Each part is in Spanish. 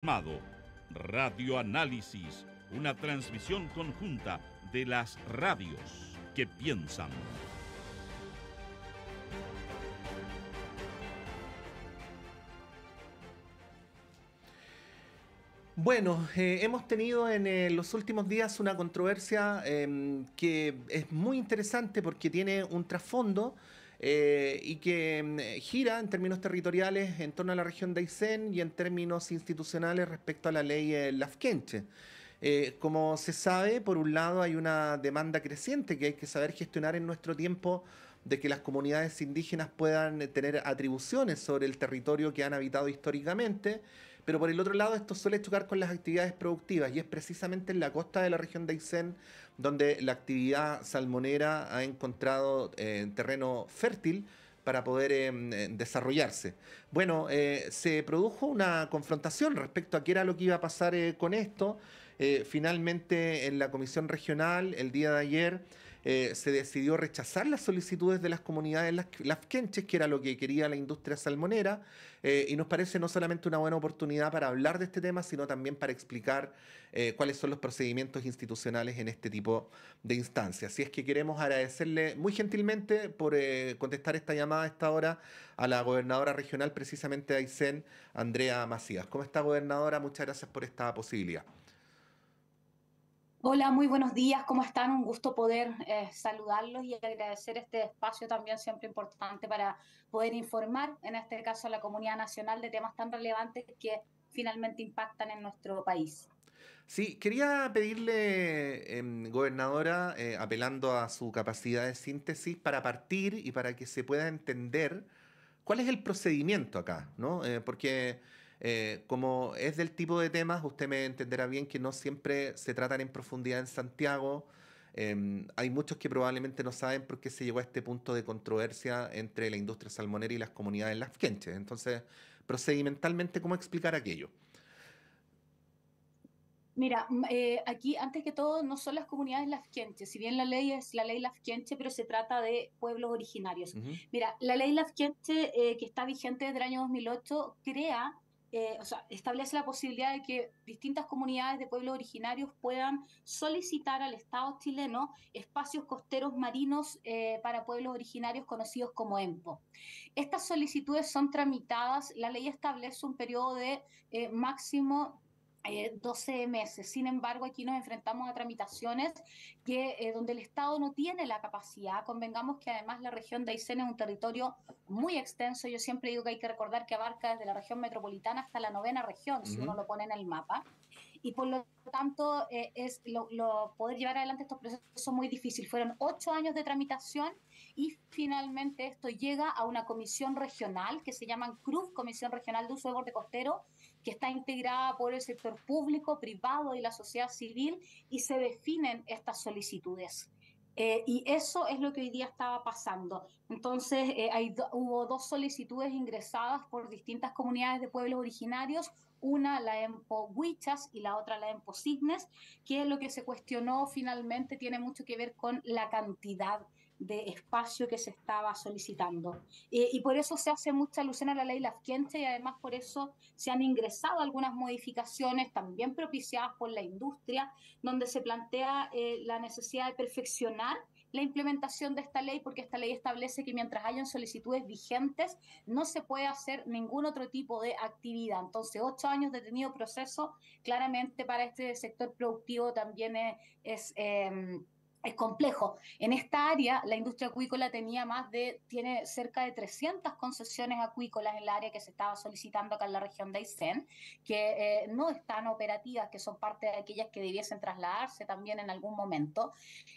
Llamado Radioanálisis, una transmisión conjunta de las radios que piensan. Bueno, hemos tenido en los últimos días una controversia que es muy interesante porque tiene un trasfondo y que gira en términos territoriales en torno a la región de Aysén y en términos institucionales respecto a la ley Lafkenche. Como se sabe, por un lado hay una demanda creciente que hay que saber gestionar en nuestro tiempo de que las comunidades indígenas puedan tener atribuciones sobre el territorio que han habitado históricamente, pero por el otro lado esto suele chocar con las actividades productivas y es precisamente en la costa de la región de Aysén donde la actividad salmonera ha encontrado terreno fértil para poder desarrollarse. Bueno, se produjo una confrontación respecto a qué era lo que iba a pasar con esto. Finalmente, en la comisión regional, el día de ayer, se decidió rechazar las solicitudes de las comunidades lafkenches, que era lo que quería la industria salmonera, y nos parece no solamente una buena oportunidad para hablar de este tema, sino también para explicar cuáles son los procedimientos institucionales en este tipo de instancias. Así es que queremos agradecerle muy gentilmente por contestar esta llamada a esta hora a la gobernadora regional precisamente de Aysén, Andrea Macías. ¿Cómo está, gobernadora? Muchas gracias por esta posibilidad. Hola, muy buenos días, ¿cómo están? Un gusto poder saludarlos y agradecer este espacio también siempre importante para poder informar, en este caso a la comunidad nacional, de temas tan relevantes que finalmente impactan en nuestro país. Sí, quería pedirle, gobernadora, apelando a su capacidad de síntesis, para partir y para que se pueda entender cuál es el procedimiento acá, ¿no? Porque como es del tipo de temas, usted me entenderá bien que no siempre se tratan en profundidad en Santiago. Hay muchos que probablemente no saben por qué se llegó a este punto de controversia entre la industria salmonera y las comunidades lafkenches. Entonces, procedimentalmente, ¿cómo explicar aquello? Mira, aquí antes que todo no son las comunidades lafkenche, si bien la ley es la ley lafkenche, pero se trata de pueblos originarios. Ujú. Mira, la ley lafkenche que está vigente desde el año 2008 crea, o sea, establece la posibilidad de que distintas comunidades de pueblos originarios puedan solicitar al Estado chileno espacios costeros marinos para pueblos originarios conocidos como EMPO. Estas solicitudes son tramitadas, la ley establece un periodo de máximo 12 meses. Sin embargo, aquí nos enfrentamos a tramitaciones donde el Estado no tiene la capacidad. Convengamos que además la región de Aysén es un territorio muy extenso. Yo siempre digo que hay que recordar que abarca desde la región metropolitana hasta la novena región, si uno Ujú. lo pone en el mapa. Y por lo tanto, poder llevar adelante estos procesos es muy difícil. Fueron 8 años de tramitación y finalmente esto llega a una comisión regional que se llama CRUF, Comisión Regional de Uso de Borde Costero, que está integrada por el sector público, privado y la sociedad civil, y se definen estas solicitudes. Y eso es lo que hoy día estaba pasando. Entonces, hubo dos solicitudes ingresadas por distintas comunidades de pueblos originarios, una la EMPO Huichas y la otra la EMPO Signes, que lo que se cuestionó finalmente tiene mucho que ver con la cantidad de espacio que se estaba solicitando. Y por eso se hace mucha alusión a la ley Lafkenche y además por eso se han ingresado algunas modificaciones también propiciadas por la industria, donde se plantea la necesidad de perfeccionar la implementación de esta ley, porque esta ley establece que mientras hayan solicitudes vigentes, no se puede hacer ningún otro tipo de actividad. Entonces, 8 años de detenido proceso, claramente para este sector productivo también es complejo. En esta área, la industria acuícola tiene cerca de 300 concesiones acuícolas en el área que se estaba solicitando acá en la región de Aysén, que no están operativas, que son parte de aquellas que debiesen trasladarse también en algún momento.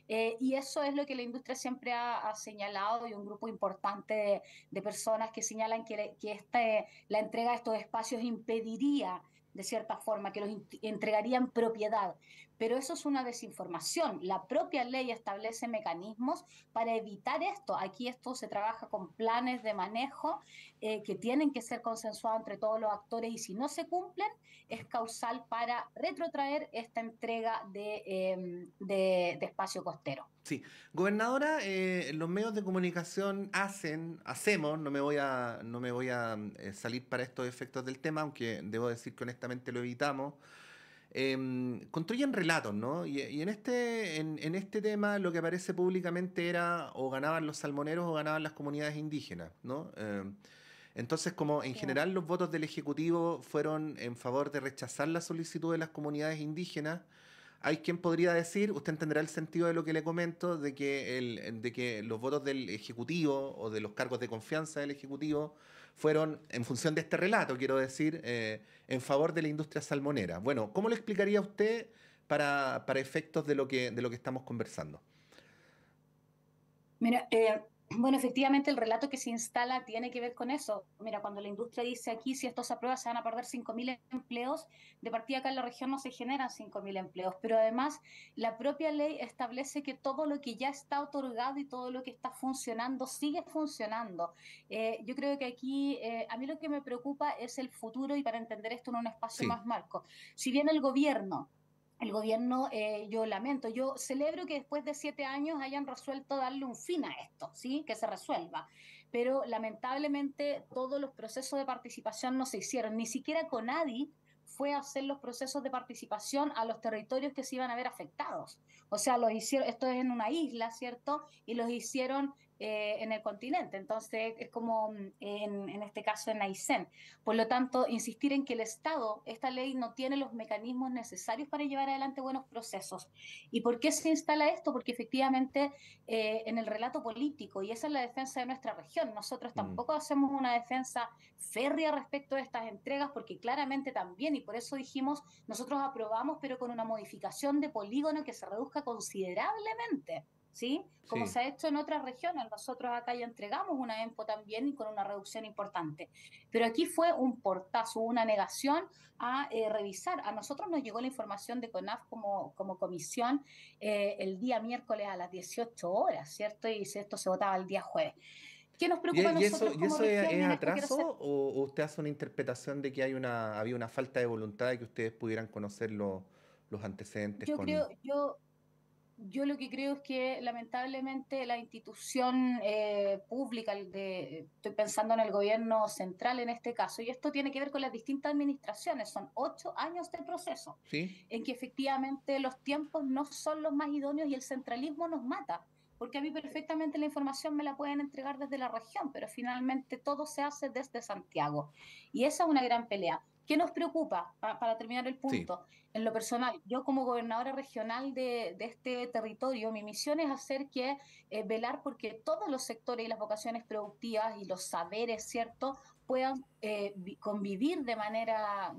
Y eso es lo que la industria siempre ha señalado y un grupo importante de personas que señalan que la entrega de estos espacios impediría de cierta forma, que los entregarían propiedad. Pero eso es una desinformación. La propia ley establece mecanismos para evitar esto. Aquí esto se trabaja con planes de manejo que tienen que ser consensuados entre todos los actores y si no se cumplen es causal para retrotraer esta entrega de espacio costero. Sí, gobernadora, los medios de comunicación hacemos, no me voy a salir para estos efectos del tema, aunque debo decir que honestamente supuestamente lo evitamos, construyen relatos, ¿no? Y en este tema lo que aparece públicamente era o ganaban los salmoneros o ganaban las comunidades indígenas, ¿no? Entonces, como en Sí. general los votos del Ejecutivo fueron en favor de rechazar la solicitud de las comunidades indígenas, hay quien podría decir, usted entenderá el sentido de lo que le comento, de que los votos del Ejecutivo o de los cargos de confianza del Ejecutivo fueron, en función de este relato, quiero decir, en favor de la industria salmonera. Bueno, ¿cómo le explicaría a usted para efectos de lo que estamos conversando? Mira, bueno, efectivamente el relato que se instala tiene que ver con eso. Mira, cuando la industria dice aquí, si esto se aprueba, se van a perder 5.000 empleos, de partida acá en la región no se generan 5.000 empleos, pero además la propia ley establece que todo lo que ya está otorgado y todo lo que está funcionando sigue funcionando. Yo creo que aquí, a mí lo que me preocupa es el futuro y para entender esto en un espacio Sí, más marco. Si bien el gobierno, yo lamento, yo celebro que después de 7 años hayan resuelto darle un fin a esto, ¿sí? Que se resuelva. Pero lamentablemente todos los procesos de participación no se hicieron, ni siquiera CONADI fue a hacer los procesos de participación a los territorios que se iban a ver afectados. O sea, los hicieron, esto es en una isla, ¿cierto? Y los hicieron en el continente. Entonces, es como en este caso en Aysén. Por lo tanto, insistir en que el Estado, esta ley no tiene los mecanismos necesarios para llevar adelante buenos procesos. ¿Y por qué se instala esto? Porque efectivamente en el relato político, y esa es la defensa de nuestra región, nosotros mm, tampoco hacemos una defensa férrea respecto de estas entregas, porque claramente también, y por eso dijimos, nosotros aprobamos, pero con una modificación de polígono que se reduzca considerablemente. ¿Sí? Como sí. se ha hecho en otras regiones. Nosotros acá ya entregamos una EMPO también y con una reducción importante. Pero aquí fue un portazo, una negación a revisar. A nosotros nos llegó la información de CONAF como comisión el día miércoles a las 18 horas, ¿cierto? Y esto se votaba el día jueves. ¿Qué nos preocupa a nosotros Y como eso región? Y es en esto quiero atraso ser o usted hace una interpretación de que había una falta de voluntad de que ustedes pudieran conocer los antecedentes yo con... creo, yo lo que creo es que lamentablemente la institución pública, estoy pensando en el gobierno central en este caso, y esto tiene que ver con las distintas administraciones, son 8 años de proceso, ¿Sí? en que efectivamente los tiempos no son los más idóneos y el centralismo nos mata, porque a mí perfectamente la información me la pueden entregar desde la región, pero finalmente todo se hace desde Santiago. Y esa es una gran pelea. ¿Qué nos preocupa? Para terminar el Sí. punto, en lo personal, yo como gobernadora regional de este territorio, mi misión es hacer que velar porque todos los sectores y las vocaciones productivas y los saberes, ¿cierto?, puedan convivir de manera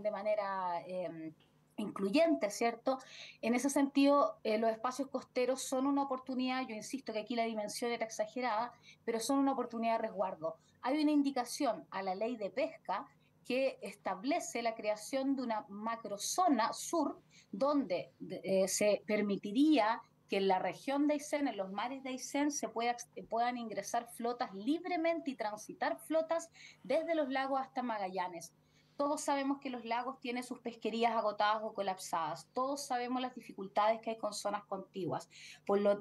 incluyente, ¿cierto? En ese sentido, los espacios costeros son una oportunidad, yo insisto que aquí la dimensión era exagerada, pero son una oportunidad de resguardo. Hay una indicación a la ley de pesca que establece la creación de una macrozona sur donde se permitiría que en la región de Aysén, en los mares de Aysén, puedan ingresar flotas libremente y transitar flotas desde los lagos hasta Magallanes. Todos sabemos que los lagos tienen sus pesquerías agotadas o colapsadas. Todos sabemos las dificultades que hay con zonas contiguas.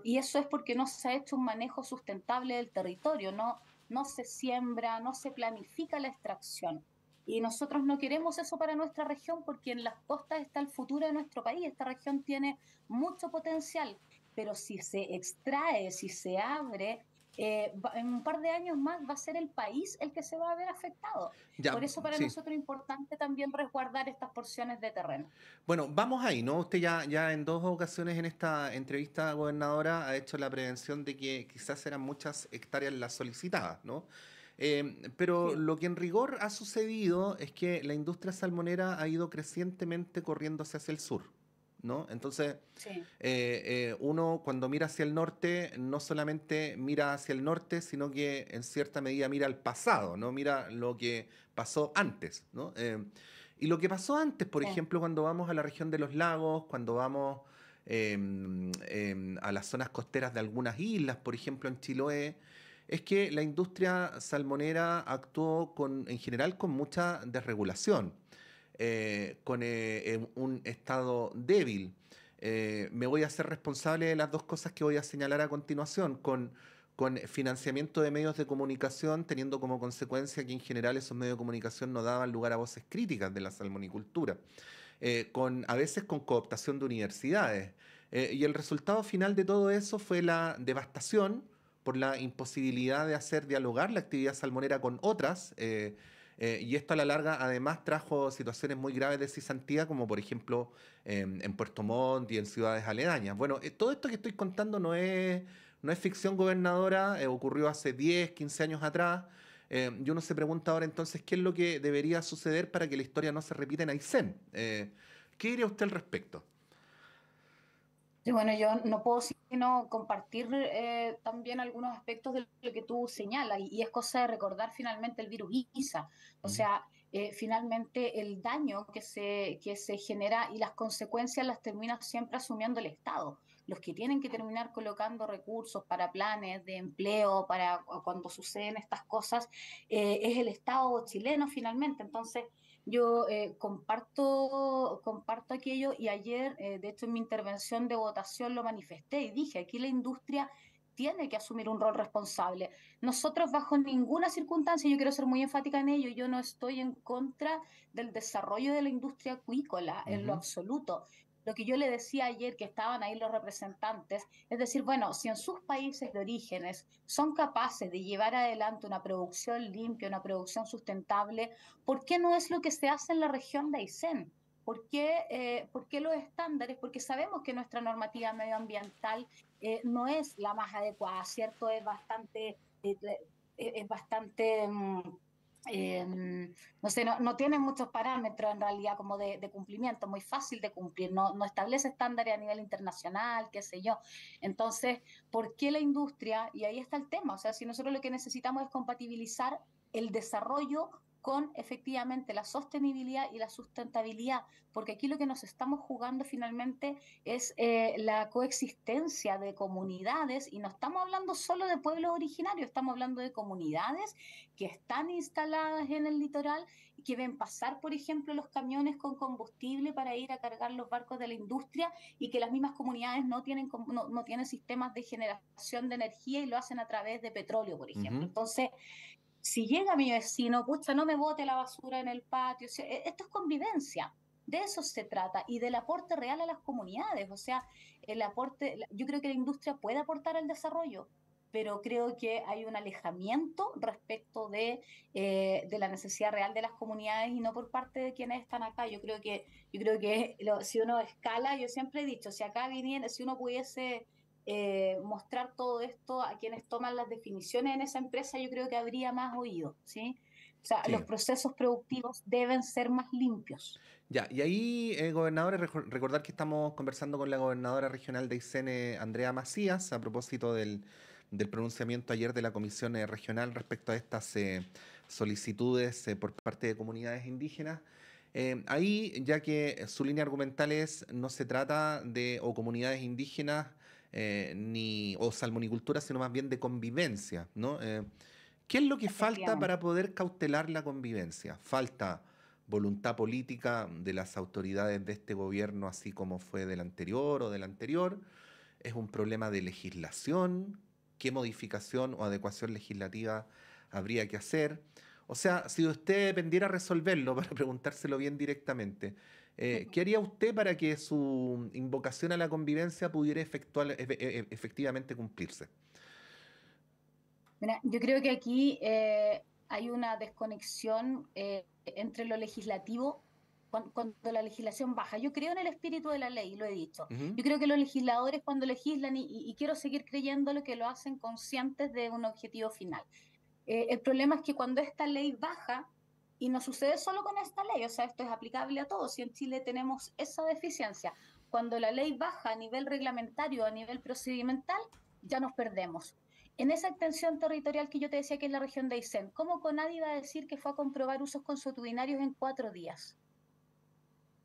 Y eso es porque no se ha hecho un manejo sustentable del territorio. No se siembra, no se planifica la extracción. Y nosotros no queremos eso para nuestra región porque en las costas está el futuro de nuestro país. Esta región tiene mucho potencial, pero si se extrae, si se abre, en un par de años más va a ser el país el que se va a ver afectado. Ya, Por eso para sí. nosotros es importante también resguardar estas porciones de terreno. Bueno, vamos ahí, ¿no? Usted ya en dos ocasiones en esta entrevista, gobernadora, ha hecho la prevención de que quizás eran muchas hectáreas las solicitadas, ¿no? Pero Sí, lo que en rigor ha sucedido es que la industria salmonera ha ido crecientemente corriéndose hacia el sur, ¿no? Entonces, sí, uno cuando mira hacia el norte, no solamente mira hacia el norte, sino que en cierta medida mira al pasado, ¿no? Mira lo que pasó antes, ¿no? Y lo que pasó antes, por sí, ejemplo, cuando vamos a la región de los lagos, cuando vamos a las zonas costeras de algunas islas, por ejemplo en Chiloé, es que la industria salmonera actuó en general con mucha desregulación, con un estado débil. Me voy a hacer responsable de las dos cosas que voy a señalar a continuación, con financiamiento de medios de comunicación, teniendo como consecuencia que en general esos medios de comunicación no daban lugar a voces críticas de la salmonicultura, a veces con cooptación de universidades. Y el resultado final de todo eso fue la devastación por la imposibilidad de hacer dialogar la actividad salmonera con otras, y esto a la larga además trajo situaciones muy graves de cesantía, como por ejemplo en Puerto Montt y en ciudades aledañas. Bueno, todo esto que estoy contando no es ficción gobernadora, ocurrió hace 10, 15 años atrás. Y uno se pregunta ahora entonces qué es lo que debería suceder para que la historia no se repita en Aysén. ¿Qué diría usted al respecto? Sí, bueno, yo no puedo sino compartir también algunos aspectos de lo que tú señalas, y es cosa de recordar finalmente el virus ISA. O Mm. sea, finalmente el daño que se genera y las consecuencias las termina siempre asumiendo el Estado. Los que tienen que terminar colocando recursos para planes de empleo, para cuando suceden estas cosas, es el Estado chileno finalmente. Entonces, yo comparto aquello, y ayer, de hecho, en mi intervención de votación lo manifesté y dije, aquí la industria tiene que asumir un rol responsable. Nosotros bajo ninguna circunstancia, yo quiero ser muy enfática en ello, yo no estoy en contra del desarrollo de la industria acuícola en lo Ujú. absoluto. Lo que yo le decía ayer, que estaban ahí los representantes, es decir, bueno, si en sus países de orígenes son capaces de llevar adelante una producción limpia, una producción sustentable, ¿por qué no es lo que se hace en la región de Aysén? ¿Por qué los estándares? Porque sabemos que nuestra normativa medioambiental no es la más adecuada, ¿cierto? Es bastante no sé, no tiene muchos parámetros en realidad como de cumplimiento, muy fácil de cumplir, no establece estándares a nivel internacional, qué sé yo. Entonces, ¿por qué la industria? Y ahí está el tema, o sea, si nosotros lo que necesitamos es compatibilizar el desarrollo con efectivamente la sostenibilidad y la sustentabilidad, porque aquí lo que nos estamos jugando finalmente es la coexistencia de comunidades, y no estamos hablando solo de pueblos originarios, estamos hablando de comunidades que están instaladas en el litoral y que ven pasar, por ejemplo, los camiones con combustible para ir a cargar los barcos de la industria, y que las mismas comunidades no tienen sistemas de generación de energía y lo hacen a través de petróleo, por ejemplo. Ujú. Entonces, si llega mi vecino, pucha, no me bote la basura en el patio, o sea, esto es convivencia. De eso se trata, y del aporte real a las comunidades. O sea, yo creo que la industria puede aportar al desarrollo, pero creo que hay un alejamiento respecto de la necesidad real de las comunidades, y no por parte de quienes están acá. Yo creo que si uno escala, yo siempre he dicho, si acá viniera, si uno pudiese mostrar todo esto a quienes toman las definiciones en esa empresa, yo creo que habría más oído, ¿sí? O sea, los Sí. procesos productivos deben ser más limpios. Ya, y ahí, gobernadores, recordar que estamos conversando con la gobernadora regional de Aysén, Andrea Macías, a propósito del pronunciamiento ayer de la Comisión Regional respecto a estas solicitudes por parte de comunidades indígenas. Ahí, ya que su línea argumental es, no se trata de o comunidades indígenas o salmonicultura, sino más bien de convivencia, ¿no? ¿Qué es lo que falta Efectivamente. para poder cautelar la convivencia? Falta voluntad política de las autoridades de este gobierno, así como fue del anterior o del anterior. Es un problema de legislación. ¿Qué modificación o adecuación legislativa habría que hacer? O sea, si usted dependiera resolverlo, para preguntárselo bien directamente, ¿qué haría usted para que su invocación a la convivencia pudiera efectivamente cumplirse? Mira, yo creo que aquí hay una desconexión entre lo legislativo, cuando la legislación baja. Yo creo en el espíritu de la ley, lo he dicho. Ujú. Yo creo que los legisladores, cuando legislan, y quiero seguir creyéndolo, que lo hacen conscientes de un objetivo final. El problema es que cuando esta ley baja, y no sucede solo con esta ley, o sea, esto es aplicable a todos, y en Chile tenemos esa deficiencia, cuando la ley baja a nivel reglamentario, a nivel procedimental, ya nos perdemos. En esa extensión territorial que yo te decía, que es la región de Aysén, ¿cómo Conadi va a decir que fue a comprobar usos consuetudinarios en 4 días?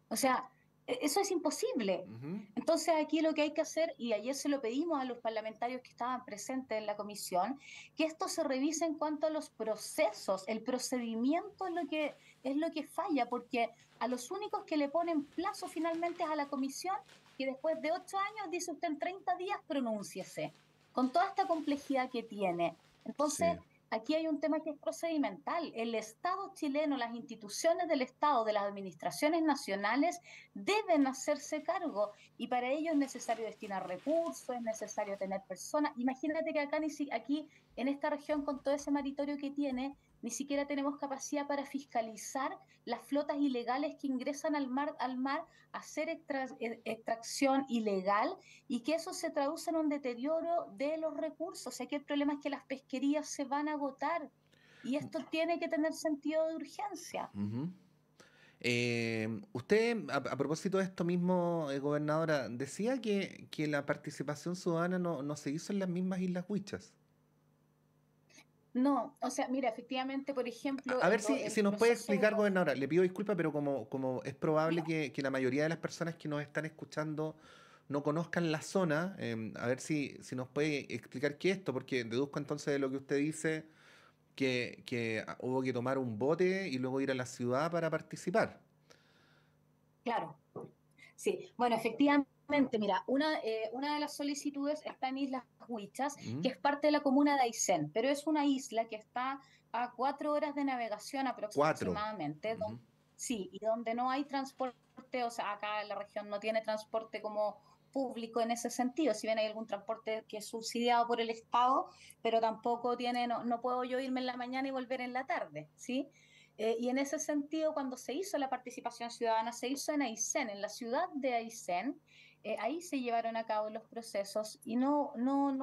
O sea, eso es imposible. Ujú. Entonces aquí lo que hay que hacer, y ayer se lo pedimos a los parlamentarios que estaban presentes en la comisión, que esto se revise en cuanto a los procesos. El procedimiento es lo que falla, porque a los únicos que le ponen plazo finalmente es a la comisión, que después de 8 años dice usted en 30 días pronúnciese. con toda esta complejidad que tiene. Entonces, Sí. aquí hay un tema que es procedimental. El Estado chileno, las instituciones del Estado, de las administraciones nacionales, deben hacerse cargo y para ello es necesario destinar recursos, es necesario tener personas. Imagínate que acá, aquí en esta región, con todo ese maritorio que tiene, ni siquiera tenemos capacidad para fiscalizar las flotas ilegales que ingresan al mar a hacer extracción ilegal y que eso se traduce en un deterioro de los recursos. O sea, que el problema es que las pesquerías se van a agotar y esto tiene que tener sentido de urgencia. Ujú. Usted, a propósito de esto mismo, gobernadora, decía que la participación ciudadana no se hizo en las mismas Islas Huichas. No, o sea, mira, efectivamente, por ejemplo, A ver si el nos puede proceso de... explicar, gobernadora. Le pido disculpas, pero como es probable que la mayoría de las personas que nos están escuchando no conozcan la zona, a ver si nos puede explicar qué es esto, porque deduzco entonces de lo que usted dice que hubo que tomar un bote y luego ir a la ciudad para participar. Claro, sí, bueno, efectivamente, mira, una de las solicitudes está en Islas Huichas, ¿Mm? que es parte de la comuna de Aysén, pero es una isla que está a 4 horas de navegación 4. aproximadamente, Ujú. sí, y donde no hay transporte, o sea, acá en la región no tiene transporte como público en ese sentido, si bien hay algún transporte que es subsidiado por el Estado, pero tampoco tiene, no puedo yo irme en la mañana y volver en la tarde, ¿sí? Y en ese sentido, cuando se hizo la participación ciudadana, se hizo en Aysén, en la ciudad de Aysén. Ahí se llevaron a cabo los procesos y no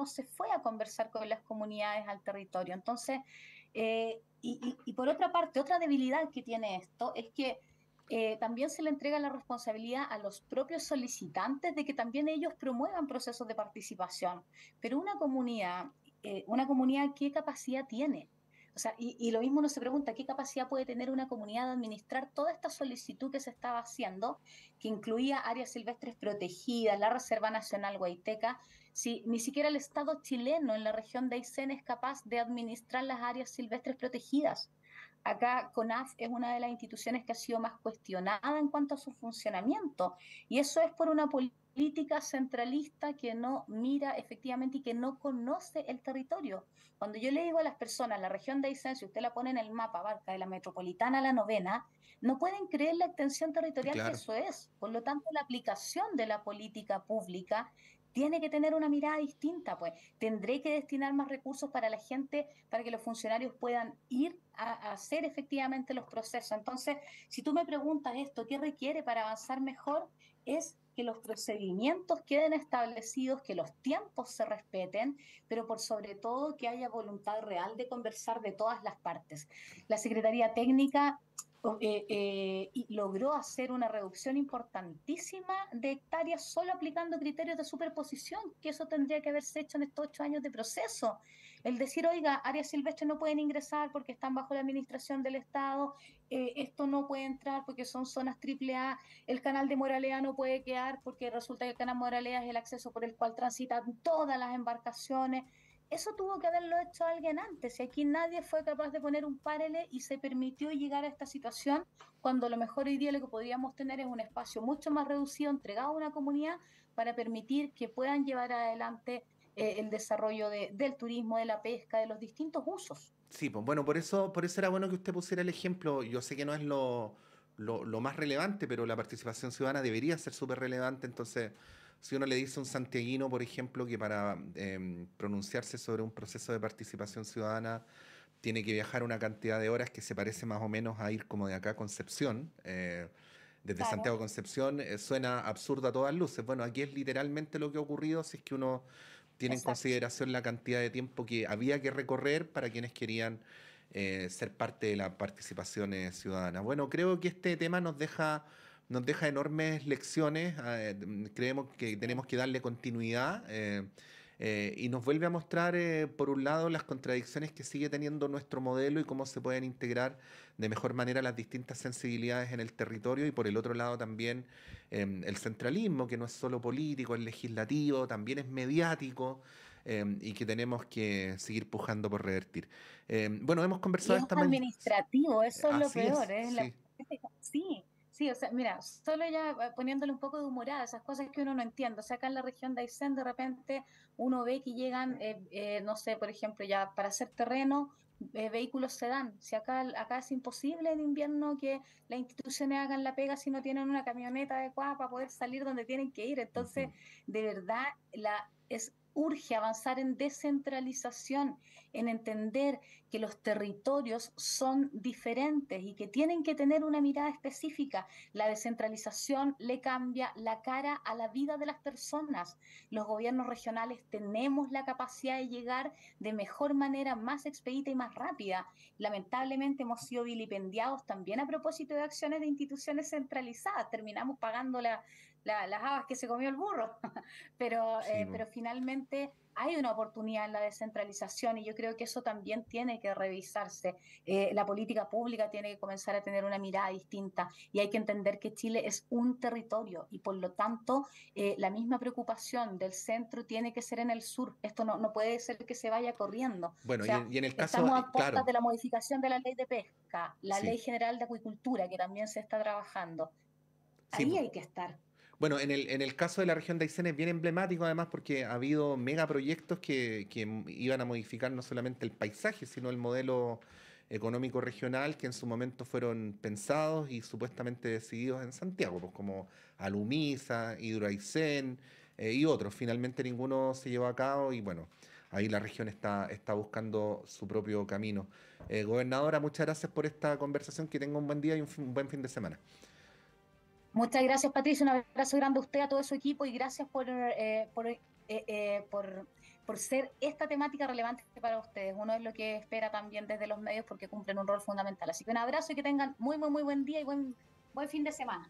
se fue a conversar con las comunidades al territorio. Entonces, y por otra parte, otra debilidad que tiene esto es que también se le entrega la responsabilidad a los propios solicitantes de que también ellos promuevan procesos de participación. Pero una comunidad, ¿qué capacidad tiene? O sea, y lo mismo uno se pregunta, ¿qué capacidad puede tener una comunidad de administrar toda esta solicitud que se estaba haciendo, que incluía áreas silvestres protegidas, la Reserva Nacional Guaiteca, si ni siquiera el Estado chileno en la región de Aysén es capaz de administrar las áreas silvestres protegidas? Acá CONAF es una de las instituciones que ha sido más cuestionada en cuanto a su funcionamiento, y eso es por una política centralista que no mira efectivamente y que no conoce el territorio. Cuando yo le digo a las personas, la región de Aysén, si usted la pone en el mapa, abarca de la metropolitana a la novena, no pueden creer la extensión territorial que Claro. eso es. Por lo tanto, la aplicación de la política pública tiene que tener una mirada distinta, pues tendré que destinar más recursos para la gente, para que los funcionarios puedan ir a hacer efectivamente los procesos. Entonces, si tú me preguntas esto, ¿qué requiere para avanzar mejor? Es que los procedimientos queden establecidos, que los tiempos se respeten, pero por sobre todo que haya voluntad real de conversar de todas las partes. La Secretaría Técnica y logró hacer una reducción importantísima de hectáreas solo aplicando criterios de superposición, que eso tendría que haberse hecho en estos 8 años de proceso. El decir, oiga, áreas silvestres no pueden ingresar porque están bajo la administración del Estado, esto no puede entrar porque son zonas AAA, el canal de Moralea no puede quedar porque resulta que el canal Moralea es el acceso por el cual transitan todas las embarcaciones. Eso tuvo que haberlo hecho alguien antes y aquí nadie fue capaz de poner un párele y se permitió llegar a esta situación cuando lo mejor hoy día lo que podríamos tener es un espacio mucho más reducido entregado a una comunidad para permitir que puedan llevar adelante el desarrollo del turismo, de la pesca, de los distintos usos. Sí, pues bueno, por eso era bueno que usted pusiera el ejemplo. Yo sé que no es lo más relevante, pero la participación ciudadana debería ser súper relevante. Entonces, si uno le dice a un santiaguino, por ejemplo, que para pronunciarse sobre un proceso de participación ciudadana tiene que viajar una cantidad de horas que se parece más o menos a ir como de acá a Concepción, desde Santiago Claro, a Concepción, suena absurdo a todas luces. Bueno, aquí es literalmente lo que ha ocurrido si es que uno tiene en exacto. consideración la cantidad de tiempo que había que recorrer para quienes querían ser parte de la participación ciudadana. Bueno, creo que este tema nos deja enormes lecciones. Creemos que Sí. tenemos que darle continuidad. Y nos vuelve a mostrar, por un lado, las contradicciones que sigue teniendo nuestro modelo y cómo se pueden integrar de mejor manera las distintas sensibilidades en el territorio, y por el otro lado también el centralismo, que no es solo político, es legislativo, también es mediático, y que tenemos que seguir pujando por revertir. Bueno, hemos Y conversado es esta mañana. administrativo, eso es lo Así peor, es, es la sí. política. Sí, Sí, o sea, mira, solo ya poniéndole un poco de humorada, esas cosas que uno no entiende. O sea, acá en la región de Aysén, de repente uno ve que llegan, no sé, por ejemplo, ya para hacer terreno, vehículos sedán. Si acá es imposible en invierno que las instituciones hagan la pega si no tienen una camioneta adecuada para poder salir donde tienen que ir. Entonces, Ujú. de verdad, urge avanzar en descentralización, en entender que los territorios son diferentes y que tienen que tener una mirada específica. La descentralización le cambia la cara a la vida de las personas. Los gobiernos regionales tenemos la capacidad de llegar de mejor manera, más expedita y más rápida. Lamentablemente hemos sido vilipendiados también a propósito de acciones de instituciones centralizadas. Terminamos pagando las habas que se comió el burro. Sí, Pero finalmente hay una oportunidad en la descentralización y yo creo que eso también tiene que revisarse. La política pública tiene que comenzar a tener una mirada distinta y hay que entender que Chile es un territorio y por lo tanto la misma preocupación del centro tiene que ser en el sur. Esto no puede ser que se vaya corriendo. O bueno, sea, y en el caso, estamos a puertas claro, de la modificación de la ley de pesca, la ley sí, general de acuicultura que también se está trabajando. sí. Ahí hay que estar. Bueno, en el caso de la región de Aysén es bien emblemático además porque ha habido megaproyectos que iban a modificar no solamente el paisaje, sino el modelo económico regional que en su momento fueron pensados y supuestamente decididos en Santiago, pues como Alumisa, Hidro Aysén y otros. Finalmente ninguno se llevó a cabo y bueno, ahí la región está buscando su propio camino. Gobernadora, muchas gracias por esta conversación, que tenga un buen día y un buen fin de semana. Muchas gracias, Patricia. Un abrazo grande a usted, a todo su equipo y gracias por ser esta temática relevante para ustedes. Uno es lo que espera también desde los medios porque cumplen un rol fundamental. Así que un abrazo y que tengan muy buen día y buen fin de semana.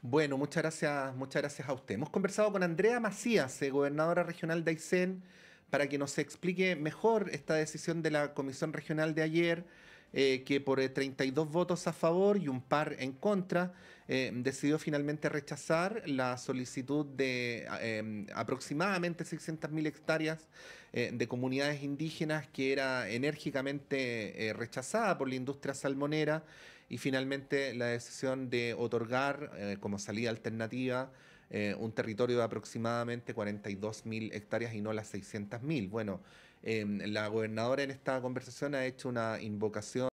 Bueno, muchas gracias a usted. Hemos conversado con Andrea Macías, gobernadora regional de Aysén, para que nos explique mejor esta decisión de la Comisión Regional de ayer, que por 32 votos a favor y un par en contra, decidió finalmente rechazar la solicitud de aproximadamente 600.000 hectáreas de comunidades indígenas que era enérgicamente rechazada por la industria salmonera y finalmente la decisión de otorgar como salida alternativa un territorio de aproximadamente 42.000 hectáreas y no las 600.000. Bueno, la gobernadora en esta conversación ha hecho una invocación